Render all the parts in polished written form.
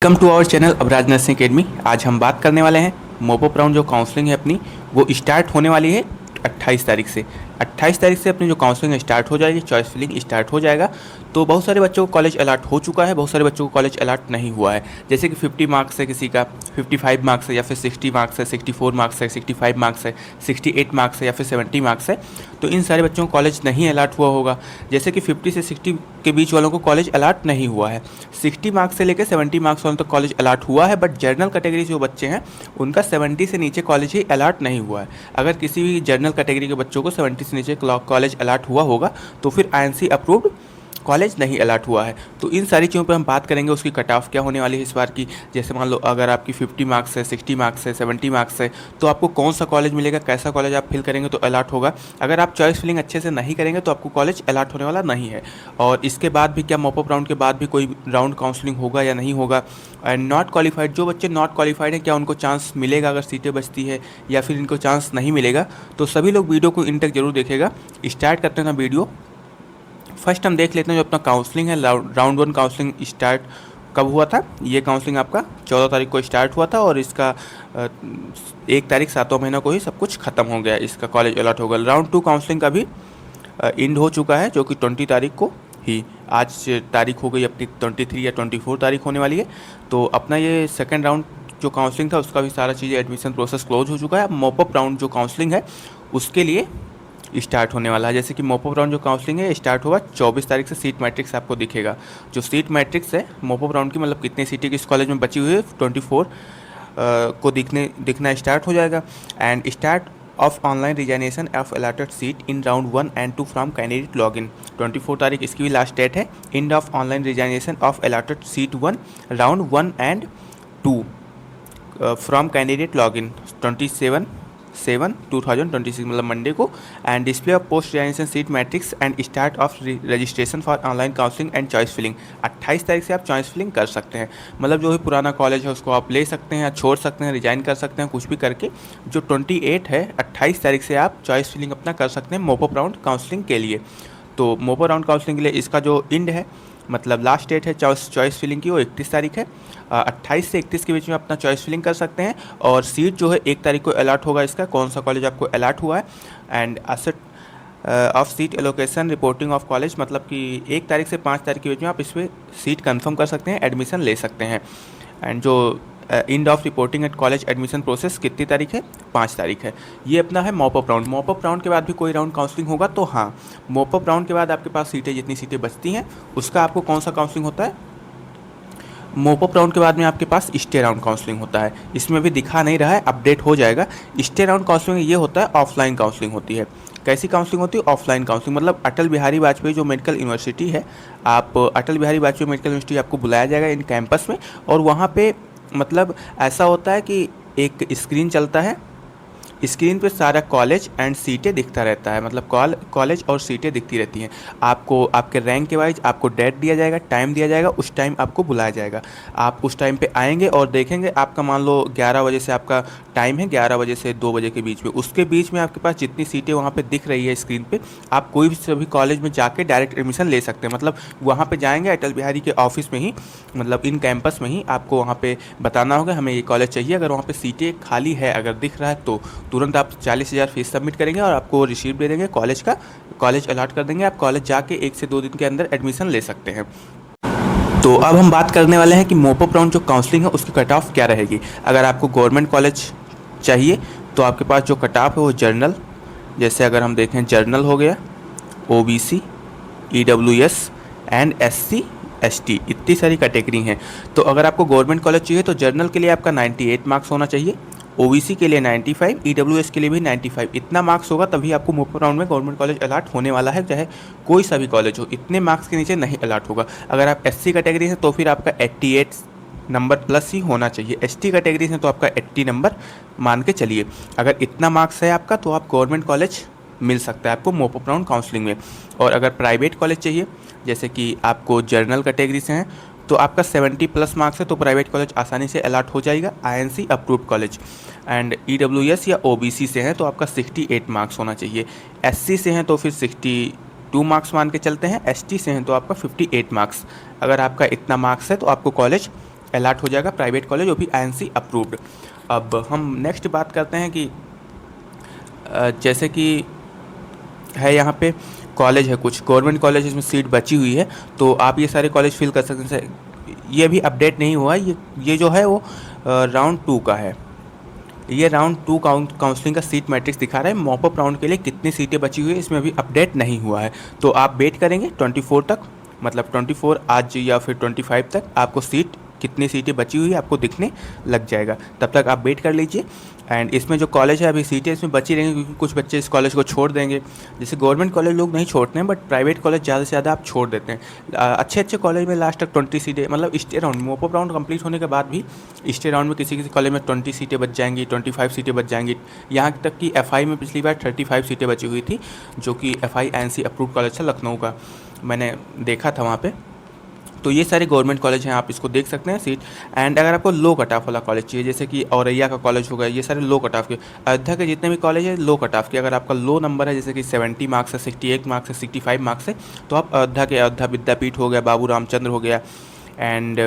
Welcome to our channel Abraj nursing academy. आज हम बात करने वाले हैं मोपअप राउंड जो काउंसलिंग है अपनी वो स्टार्ट होने वाली है 28 तारीख से। 28 तारीख से अपनी जो काउंसलिंग स्टार्ट हो जाएगी, चॉइस फिलिंग स्टार्ट हो जाएगा। तो बहुत सारे बच्चों को कॉलेज अलॉट हो चुका है, बहुत सारे बच्चों को कॉलेज अलॉट नहीं हुआ है। जैसे कि 50 मार्क्स है, किसी का 55 मार्क्स है, या फिर 60 मार्क्स है, 64 मार्क्स है, 65 मार्क्स है, 68 मार्क्स है, या फिर 70 मार्क्स है। तो इन सारे बच्चों को कॉलेज नहीं अलॉट हुआ होगा। जैसे कि 50 से 60 के बीच वालों को कॉलेज अलॉट नहीं हुआ है। 60 मार्क्स से लेकर 70 मार्क्स वालों तक कॉलेज अलॉट हुआ है, बट जनरल कैटेगरी जो बच्चे हैं उनका 70 से नीचे कॉलेज ही अलॉट नहीं हुआ है। अगर किसी भी जनरल कैटेगरी के बच्चों को 70 से नीचे कॉलेज अलॉट हुआ होगा तो फिर आईएनसी अप्रूव्ड कॉलेज नहीं अलॉट हुआ है। तो इन सारी चीज़ों पे हम बात करेंगे, उसकी कट ऑफ क्या होने वाली है इस बार की। जैसे मान लो अगर आपकी 50 मार्क्स है, 60 मार्क्स है, 70 मार्क्स है, तो आपको कौन सा कॉलेज मिलेगा, कैसा कॉलेज आप फिल करेंगे तो अलॉट होगा। अगर आप चॉइस फिलिंग अच्छे से नहीं करेंगे तो आपको कॉलेज अलॉट होने वाला नहीं है। और इसके बाद भी क्या मॉपअप राउंड के बाद भी कोई राउंड काउंसलिंग होगा या नहीं होगा। एंड नॉट क्वालिफाइड, जो बच्चे नॉट क्वालिफाइड हैं, क्या उनको चांस मिलेगा अगर सीटें बचती है, या फिर इनको चांस नहीं मिलेगा। तो सभी लोग वीडियो को इन तक जरूर देखेगा। स्टार्ट करते हैं ना वीडियो। फर्स्ट हम देख लेते हैं जो अपना काउंसलिंग है, राउंड 1 काउंसलिंग स्टार्ट कब हुआ था। ये काउंसलिंग आपका 14 तारीख को स्टार्ट हुआ था और इसका 1 तारीख 7वां महीना को ही सब कुछ खत्म हो गया, इसका कॉलेज अलॉट हो गया। राउंड 2 काउंसलिंग का भी एंड हो चुका है, जो कि 20 तारीख को ही, आज तारीख हो गई अपनी 23 या 24 तारीख होने वाली है। तो अपना ये सेकेंड राउंड जो काउंसलिंग था उसका भी सारा चीज़ें एडमिशन प्रोसेस क्लोज हो चुका है। अब मॉपअप राउंड जो काउंसलिंग है उसके लिए स्टार्ट होने वाला है। जैसे कि मॉपअप राउंड जो काउंसलिंग है स्टार्ट होगा 24 तारीख से। सीट मैट्रिक्स आपको दिखेगा, जो सीट मैट्रिक्स है मॉपअप राउंड की, मतलब कितनी सीटें किस कॉलेज में बची हुई है 24 को दिखना स्टार्ट हो जाएगा। End start of online resignation of allotted seat in round 1 end 2 from candidate login. 24 तारीख इसकी भी लास्ट डेट है। End of online resignation of allotted seat 1 round 1 end 2 from candidate login 27/7/2026, मतलब मंडे को। End display of post resignation seat matrix end start of registration for online counselling end choice filling. 28 तारीख से आप choice filling कर सकते हैं, मतलब जो भी पुराना कॉलेज है उसको आप ले सकते हैं या छोड़ सकते हैं, रिजाइन कर सकते हैं, कुछ भी करके। जो 28 है, 28 तारीख से आप चॉइस फिलिंग अपना कर सकते हैं मॉपअप राउंड काउंसलिंग के लिए। तो मॉपअप राउंड काउंसलिंग के लिए इसका जो एंड है, मतलब लास्ट डेट है चॉइस फिलिंग की, वो 31 तारीख है। 28 से 31 के बीच में अपना चॉइस फिलिंग कर सकते हैं। और सीट जो है 1 तारीख को अलॉट होगा, इसका कौन सा कॉलेज आपको अलॉट हुआ है। And asset of seat allocation reporting of college, मतलब कि 1 तारीख से 5 तारीख के बीच में आप इसमें सीट कंफर्म कर सकते हैं, एडमिशन ले सकते हैं। एंड जो end of reporting at college admission process कितनी तारीख है, 5 तारीख है। ये अपना है मॉपअप राउंड। मॉपअप राउंड के बाद भी कोई राउंड काउंसलिंग होगा तो हाँ, मॉपअप राउंड के बाद आपके पास सीटें, जितनी सीटें बचती हैं उसका आपको कौन सा काउंसलिंग होता है। मॉपअप राउंड के बाद में आपके पास स्टे राउंड काउंसलिंग होता है। इसमें भी दिखा नहीं रहा है, अपडेट हो जाएगा। स्टे राउंड काउंसलिंग ये होता है, ऑफलाइन काउंसलिंग होती है। कैसी काउंसलिंग होती है, ऑफलाइन काउंसलिंग, मतलब अटल बिहारी वाजपेयी जो मेडिकल यूनिवर्सिटी है, आप अटल बिहारी वाजपेयी मेडिकल यूनिवर्सिटी आपको बुलाया जाएगा इन कैंपस में। और वहाँ पे मतलब ऐसा होता है कि एक स्क्रीन चलता है, स्क्रीन पे सारा कॉलेज एंड सीटें दिखता रहता है, मतलब कॉलेज और सीटें दिखती रहती हैं। आपको आपके रैंक के वाइज आपको डेट दिया जाएगा, टाइम दिया जाएगा, उस टाइम आपको बुलाया जाएगा। आप उस टाइम पे आएंगे और देखेंगे, आपका मान लो 11 बजे से आपका टाइम है, 11 बजे से 2 बजे के बीच में, उसके बीच में आपके पास जितनी सीटें वहाँ पे दिख रही है स्क्रीन पे, आप कोई भी सभी कॉलेज में जाके डायरेक्ट एडमिशन ले सकते हैं। मतलब वहाँ पे जाएंगे अटल बिहारी के ऑफिस में ही, मतलब इन कैंपस में ही आपको वहाँ पे बताना होगा हमें ये कॉलेज चाहिए। अगर वहाँ पे सीटें खाली है, अगर दिख रहा है, तो तुरंत आप 40,000 फीस सबमिट करेंगे और आपको रिसीप्ट दे देंगे कॉलेज का, कॉलेज अलॉट कर देंगे। आप कॉलेज जाके 1 से 2 दिन के अंदर एडमिशन ले सकते हैं। तो अब हम बात करने वाले हैं कि मॉपअप राउंड जो काउंसलिंग है उसकी कट ऑफ क्या रहेगी। अगर आपको गवर्नमेंट कॉलेज चाहिए तो आपके पास जो कट ऑफ है वो जर्नल, जैसे अगर हम देखें जर्नल हो गया, OBC, EWS and SC ST, इतनी सारी कैटेगरी हैं। तो अगर आपको गवर्नमेंट कॉलेज चाहिए तो जर्नल के लिए आपका 98 मार्क्स होना चाहिए, OBC के लिए 95, EWS के लिए भी 95। इतना मार्क्स होगा तभी आपको मॉपअप राउंड में गवर्नमेंट कॉलेज अलॉट होने वाला है, चाहे कोई सा भी कॉलेज हो। इतने मार्क्स के नीचे नहीं अलॉट होगा। अगर आप SC कैटेगरी हैं तो फिर आपका 88 नंबर प्लस ही होना चाहिए। ST कैटेगरी हैं तो आपका 80 नंबर मान के चलिए। अगर इतना मार्क्स है आपका तो आप गवर्नमेंट कॉलेज मिल सकता है आपको मॉपअप राउंड काउंसलिंग में। और अगर प्राइवेट कॉलेज चाहिए, जैसे कि आपको जर्नल कैटेगरी से हैं तो आपका 70 प्लस मार्क्स है तो प्राइवेट कॉलेज आसानी से अलॉट हो जाएगा, INC approved college. And EWS या OBC से हैं तो आपका 68 मार्क्स होना चाहिए। SC से हैं तो फिर 62 मार्क्स मान के चलते हैं। ST से हैं तो आपका 58 मार्क्स। अगर आपका इतना मार्क्स है तो आपको कॉलेज अलॉट हो जाएगा प्राइवेट कॉलेज, वो भी INC अप्रूव्ड। अब हम नेक्स्ट बात करते हैं कि जैसे कि है यहाँ पे कॉलेज है, कुछ गवर्नमेंट कॉलेज इसमें सीट बची हुई है, तो आप ये सारे कॉलेज फिल कर सकते हैं। ये अभी अपडेट नहीं हुआ, ये जो है वो राउंड 2 का है। ये राउंड 2 काउंसलिंग का सीट मैट्रिक्स दिखा रहा है। मॉपअप राउंड के लिए कितनी सीटें बची हुई है इसमें अभी अपडेट नहीं हुआ है, तो आप वेट करेंगे 24 तक, मतलब 24 आज या फिर 25 तक आपको कितनी सीटें बची हुई है आपको दिखने लग जाएगा। तब तक आप वेट कर लीजिए। एंड इसमें जो कॉलेज है अभी सीटें इसमें बची रहेंगी, क्योंकि कुछ बच्चे इस कॉलेज को छोड़ देंगे। जैसे गवर्नमेंट कॉलेज लोग नहीं छोड़ते हैं, बट प्राइवेट कॉलेज ज़्यादा से ज़्यादा आप छोड़ देते हैं। अच्छे कॉलेज में लास्ट तक 20 सीटें, मतलब stay round mop up round complete होने के बाद भी स्टे राउंड में किसी कॉलेज में 20 सीटें बच जाएंगी, 25 सीटें बच जाएंगी। यहाँ तक कि FI में पिछली बार 35 सीटें बची हुई थी, जो कि FI INC अप्रूव कॉलेज था लखनऊ का, मैंने देखा था वहाँ पर। तो ये सारे गवर्नमेंट कॉलेज हैं, आप इसको देख सकते हैं सीट। एंड अगर आपको लो कट ऑफ वाला कॉलेज चाहिए, जैसे कि औरैया का कॉलेज हो गया, ये सारे लो कट ऑफ के, अयोध्या के जितने भी कॉलेज है लो कट ऑफ के, अगर आपका लो नंबर है जैसे कि 70 मार्क्स है, 68 मार्क्स है, 65 मार्क्स है, तो आप अयोध्या विद्यापीठ हो गया, बाबू रामचंद्र हो गया, एंड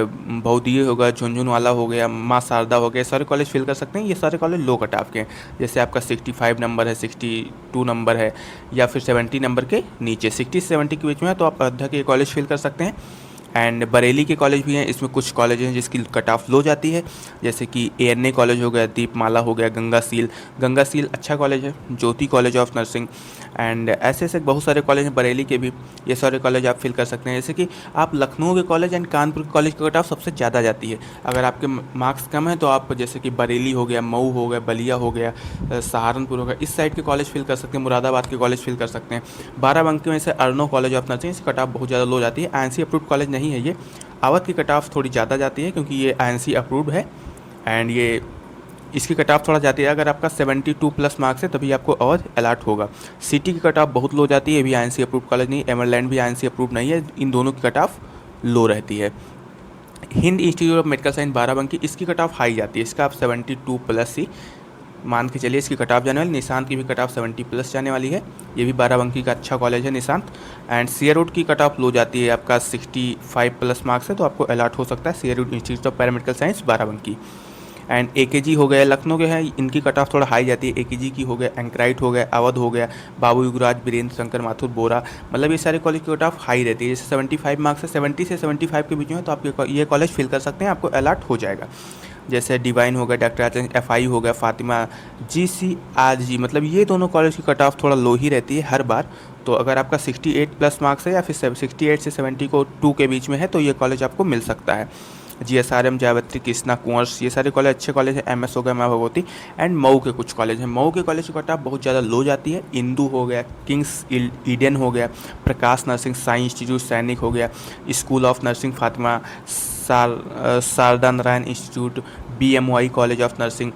भौदिये हो गया, झुनझुनवाला हो गया, माँ शारदा हो गया, सारे कॉलेज फिल कर सकते हैं। ये सारे कॉलेज लो कट ऑफ के हैं। जैसे आपका 65 नंबर है, 62 नंबर है, या फिर 70 नंबर के नीचे 60 से 70 के बीच में है, तो आप अयोध्या के कॉलेज फिल कर सकते हैं। एंड बरेली के कॉलेज भी हैं, इसमें कुछ कॉलेज हैं जिसकी कट ऑफ लो जाती है, जैसे कि ANA कॉलेज हो गया, दीपमाला हो गया, गंगा सील अच्छा कॉलेज है, ज्योति कॉलेज ऑफ नर्सिंग, एंड ऐसे बहुत सारे कॉलेज हैं बरेली के भी। ये सारे कॉलेज आप फिल कर सकते हैं। जैसे कि आप लखनऊ के कॉलेज एंड कानपुर के कॉलेज की कट ऑफ सबसे ज़्यादा जाती है। अगर आपके मार्क्स कम है तो आप जैसे कि बरेली हो गया, मऊ हो गया, बलिया हो गया, सहारनपुर हो गया, इस साइड के कॉलेज फिल कर सकते हैं, मुरादाबाद के कॉलेज फिल कर सकते हैं। बाराबंकी में से अर्नो कॉलेज ऑफ नर्सिंग, इसकी कट ऑफ बहुत ज़्यादा लो जाती है। INC अप्रूव्ड कॉलेज नहीं है ये। अवध की कट ऑफ थोड़ी ज़्यादा जाती है क्योंकि ये INC अप्रूव्ड है, एंड ये इसकी कट ऑफ थोड़ा जाती है। अगर आपका 72 प्लस मार्क्स है तभी आपको अवध अलॉट होगा। सिटी की कट ऑफ बहुत लो जाती है, ये भी INC अप्रूव्ड कॉलेज नहीं, एमरलैंड भी INC अप्रूव्ड नहीं है, इन दोनों की कट ऑफ लो रहती है। Hind institute of medical science Barabanki, इसकी कट ऑफ हाई जाती है, इसका आप 72 प्लस ही मान के चलिए इसकी कट ऑफ जाने वाली। निशांत की भी कट ऑफ 70 प्लस जाने वाली है, ये भी बाराबंकी का अच्छा कॉलेज है निशांत। एंड सीआरउड की कट ऑफ लो जाती है, आपका 65 प्लस मार्क्स है तो आपको अलॉट हो सकता है सीआरउड institute of paramedical science Barabanki. And AKG हो गया, लखनऊ के हैं, इनकी कट ऑफ थोड़ा हाई जाती है। AKG की हो गया, एंक्राइट हो गया, अवध हो गया, बाबू युगराज, वीरेंद्र शंकर माथुर, बोरा, मतलब ये सारे कॉलेज की कट ऑफ हाई रहती है। जैसे 75 मार्क्स है, 70 से 75 के बीच में तो आप ये कॉलेज फिल कर सकते हैं, आपको अलॉट हो जाएगा। जैसे डिवाइन हो गया, डॉक्टर आचार्य, FI हो गया, फातिमा, GCRG, मतलब ये दोनों कॉलेज की कट ऑफ थोड़ा लो ही रहती है हर बार। तो अगर आपका 68 प्लस मार्क्स है या फिर 68 से 70 को 2 के बीच में है तो ये कॉलेज आपको मिल सकता है। GSRM, जयवत्री, कृष्णा, कुंवर्स, ये सारे कॉलेज अच्छे कॉलेज हैं। MS हो गया, माँ भगवती, एंड मऊ के कुछ कॉलेज हैं। मऊ के कॉलेज की कट ऑफ बहुत ज़्यादा लो जाती है। इंदू हो गया, किंग्स ईडन हो गया, प्रकाश नर्सिंग, साई इंस्टीट्यूट सैनिक हो गया, school of nursing Fatima, Sharda Narayan institute, BMY college of nursing,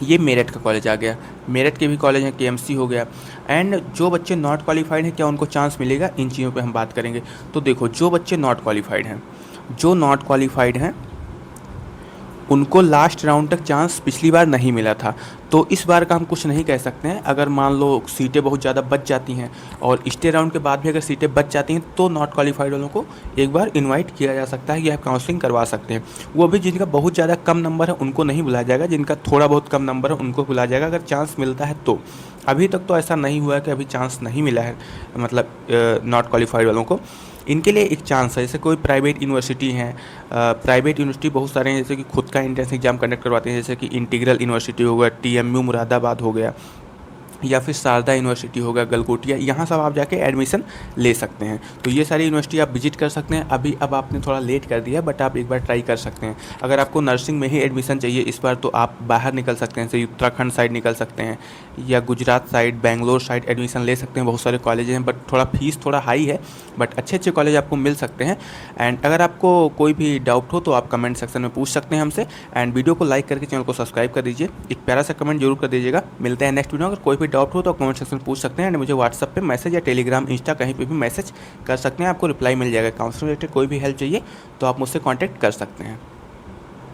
ये मेरठ का कॉलेज आ गया। मेरठ के भी कॉलेज हैं, KMC हो गया। एंड जो बच्चे नॉट क्वालिफाइड हैं, क्या उनको चांस मिलेगा, इन चीज़ों पे हम बात करेंगे। तो देखो, जो बच्चे नॉट क्वालिफाइड हैं उनको लास्ट राउंड तक चांस पिछली बार नहीं मिला था, तो इस बार का हम कुछ नहीं कह सकते हैं। अगर मान लो सीटें बहुत ज़्यादा बच जाती हैं और स्टे राउंड के बाद भी अगर सीटें बच जाती हैं तो नॉट क्वालिफाइड वालों को एक बार इनवाइट किया जा सकता है, या काउंसलिंग करवा सकते हैं। वो भी जिनका बहुत ज़्यादा कम नंबर है उनको नहीं बुलाया जाएगा, जिनका थोड़ा बहुत कम नंबर है उनको बुलाया जाएगा अगर चांस मिलता है तो। अभी तक तो ऐसा नहीं हुआ है कि अभी चांस नहीं मिला है, मतलब नॉट क्वालिफाइड वालों को। इनके लिए एक चांस है। जैसे कोई प्राइवेट यूनिवर्सिटी हैं, प्राइवेट यूनिवर्सिटी बहुत सारे हैं, जैसे कि खुद का एंट्रेंस एग्जाम कंडक्ट करवाते हैं, जैसे कि इंटीग्रल यूनिवर्सिटी हो गया, TMU मुरादाबाद हो गया, या फिर शारदा यूनिवर्सिटी होगा, गलगोटिया, यहाँ सब आप जाके एडमिशन ले सकते हैं। तो ये सारी यूनिवर्सिटी आप विजिट कर सकते हैं। अब आपने थोड़ा लेट कर दिया, बट आप एक बार ट्राई कर सकते हैं। अगर आपको नर्सिंग में ही एडमिशन चाहिए इस बार, तो आप बाहर निकल सकते हैं, जैसे उत्तराखंड साइड निकल सकते हैं, या Gujarat side, Bangalore side admission ले सकते हैं। बहुत सारे कॉलेज हैं, बट थोड़ा फीस थोड़ा हाई है, बट अच्छे कॉलेज आपको मिल सकते हैं। एंड अगर आपको कोई भी डाउट हो तो आप कमेंट सेक्शन में पूछ सकते हैं हमसे। एंड वीडियो को लाइक करके चैनल को सब्सक्राइब कर दीजिए, एक प्यारा सा कमेंट जरूर कर दीजिएगा। मिलते हैं नेक्स्ट वीडियो। अगर कोई भी डाउट हो तो कमेंट सेक्शन में पूछ सकते हैं, एंड मुझे व्हाट्सएप पे मैसेज या टेलीग्राम, इंस्टा कहीं पे भी मैसेज कर सकते हैं, आपको रिप्लाई मिल जाएगा। काउंसलिंग रिलेटेड कोई भी हेल्प चाहिए तो आप मुझसे कांटेक्ट कर सकते हैं।